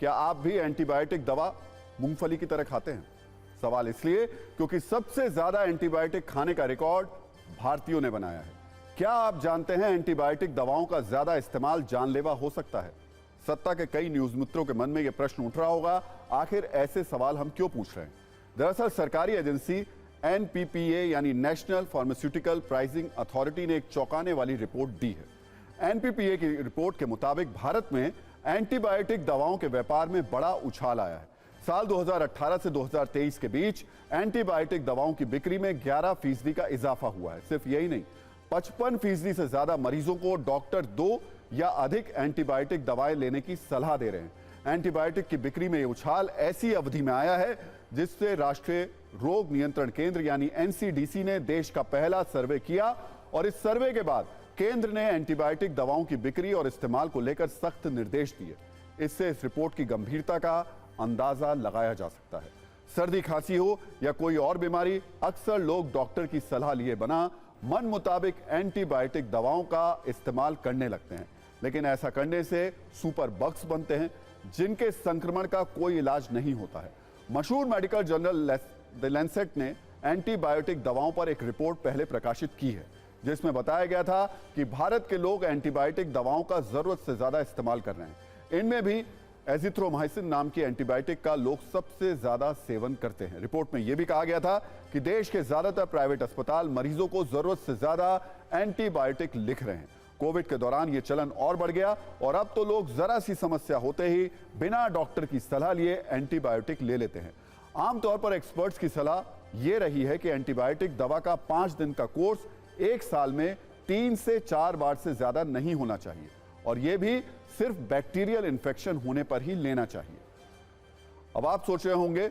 क्या आप भी एंटीबायोटिक दवा मूंगफली की तरह खाते हैं? सवाल इसलिए क्योंकि सबसे ज्यादा एंटीबायोटिक खाने का रिकॉर्ड भारतीयों ने बनाया है। क्या आप जानते हैं एंटीबायोटिक दवाओं का ज्यादा इस्तेमाल जानलेवा हो सकता है? सत्ता के कई न्यूज मित्रों के मन में यह प्रश्न उठ रहा होगा, आखिर ऐसे सवाल हम क्यों पूछ रहे हैं? दरअसल सरकारी एजेंसी एनपीपीए यानी नेशनल फार्मास्यूटिकल प्राइसिंग अथॉरिटी ने एक चौंकाने वाली रिपोर्ट दी है। एनपीपीए की रिपोर्ट के मुताबिक भारत में एंटीबायोटिक दवाओं के व्यापार में बड़ा उछाल आया है। साल 2018 से 2023 के बीच एंटीबायोटिक दवाओं की बिक्री में 11% का इजाफा हुआ है। सिर्फ यही नहीं, 55% से ज्यादा मरीजों को डॉक्टर 2 या अधिक एंटीबायोटिक दवाएं लेने की सलाह दे रहे हैं। एंटीबायोटिक की बिक्री में यह उछाल ऐसी अवधि में आया है जिससे राष्ट्रीय रोग नियंत्रण केंद्र यानी एनसीडीसी ने देश का पहला सर्वे किया और इस सर्वे के बाद केंद्र ने एंटीबायोटिक दवाओं की बिक्री और इस्तेमाल को लेकर सख्त निर्देश दिए। इससे इस रिपोर्ट की गंभीरता का अंदाजा लगाया जा सकता है। सर्दी खांसी हो या कोई और बीमारी, अक्सर लोग डॉक्टर की सलाह लिए बना मन मुताबिक एंटीबायोटिक दवाओं का इस्तेमाल करने लगते हैं। लेकिन ऐसा करने से सुपर बग्स बनते हैं जिनके संक्रमण का कोई इलाज नहीं होता है। मशहूर मेडिकल जर्नल द लैंसेट ने एंटीबायोटिक दवाओं पर एक रिपोर्ट पहले प्रकाशित की है, जिसमें बताया गया था कि भारत के लोग एंटीबायोटिक दवाओं का जरूरत से ज्यादा इस्तेमाल कर रहे हैं। इनमें भी एजिथ्रोमाइसिन नाम की एंटीबायोटिक का लोग सबसे ज्यादा सेवन करते हैं। रिपोर्ट में यह भी कहा गया था कि देश के ज्यादातर प्राइवेट अस्पताल मरीजों को जरूरत से ज्यादा एंटीबायोटिक लिख रहे हैं। कोविड के दौरान यह चलन और बढ़ गया और अब तो लोग जरा सी समस्या होते ही बिना डॉक्टर की सलाह लिए एंटीबायोटिक ले लेते हैं। आमतौर पर एक्सपर्ट्स की सलाह यह रही है कि एंटीबायोटिक दवा का 5 दिन का कोर्स 1 साल में 3 से 4 बार से ज्यादा नहीं होना चाहिए और यह भी सिर्फ बैक्टीरियल इन्फेक्शन होने पर ही लेना चाहिए। अब आप सोच रहे होंगे,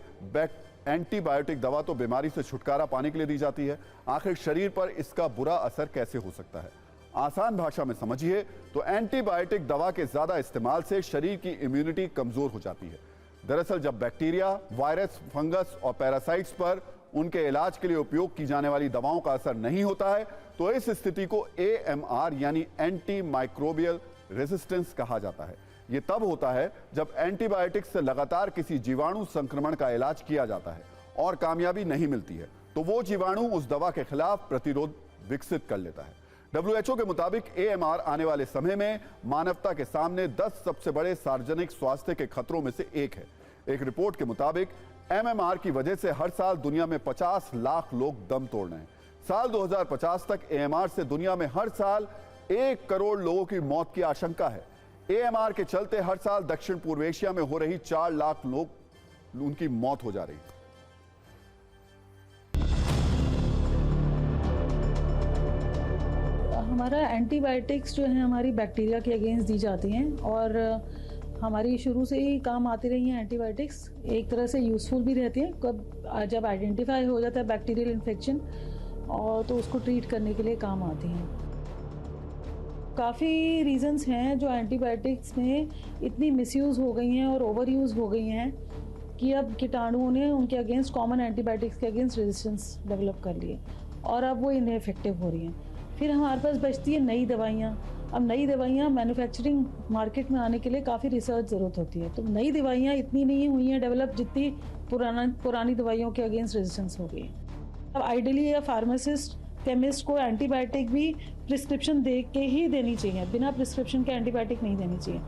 एंटीबायोटिक दवा तो बीमारी से छुटकारा पाने के लिए दी जाती है, आखिर शरीर पर इसका बुरा असर कैसे हो सकता है? आसान भाषा में समझिए तो एंटीबायोटिक दवा के ज्यादा इस्तेमाल से शरीर की इम्यूनिटी कमजोर हो जाती है। दरअसल जब बैक्टीरिया, वायरस, फंगस और पैरासाइट्स पर उनके इलाज के लिए उपयोग की जाने वाली दवाओं का असर नहीं होता है तो इस स्थिति को AMR यानी एंटी माइक्रोबियल रेजिस्टेंस कहा जाता है। यह तब होता है जब एंटीबायोटिक से लगातार किसी जीवाणु संक्रमण का इलाज किया जाता है और कामयाबी नहीं मिलती है तो वो जीवाणु उस दवा के खिलाफ प्रतिरोध विकसित कर लेता है। WHO के मुताबिक AMR आने वाले समय में मानवता के सामने 10 सबसे बड़े सार्वजनिक स्वास्थ्य के खतरों में से एक है। एक रिपोर्ट के मुताबिक MMR की वजह से हर साल दुनिया में 50 लाख लोग दम तोड़ रहे हैं। साल 2050 तक AMR से दुनिया में हर साल 1 करोड़ लोगों की मौत की आशंका है। AMR के चलते हर साल दक्षिण पूर्व एशिया में हो रही 4 लाख लोग उनकी मौत हो जा रही है। हमारा एंटीबायोटिक्स जो है हमारी बैक्टीरिया के अगेंस्ट दी जाती हैं और हमारी शुरू से ही काम आती रही हैं एंटीबायोटिक्स। एक तरह से यूज़फुल भी रहती हैं कब जब आइडेंटिफाई हो जाता है बैक्टीरियल इन्फेक्शन और तो उसको ट्रीट करने के लिए काम आती हैं। काफ़ी रीज़न्स हैं जो एंटीबायोटिक्स में इतनी मिसयूज़ हो गई हैं और ओवर यूज़ हो गई हैं कि अब कीटाणुओं ने उनके अगेंस्ट, कॉमन एंटीबायोटिक्स के अगेंस्ट रेजिस्टेंस डेवलप कर लिए और अब वो इनएफेक्टिव हो रही हैं। फिर हमारे पास बचती है नई दवाइयाँ। अब नई दवाइयाँ मैन्युफैक्चरिंग मार्केट में आने के लिए काफ़ी रिसर्च ज़रूरत होती है, तो नई दवाइयाँ इतनी नहीं हुई हैं डेवलप जितनी पुरानी दवाइयों के अगेंस्ट रेजिस्टेंस हो गई है। अब आइडियली या फार्मासिस्ट, केमिस्ट को एंटीबायोटिक भी प्रिस्क्रिप्शन दे के ही देनी चाहिए, बिना प्रिस्क्रिप्शन के एंटीबायोटिक नहीं देनी चाहिए।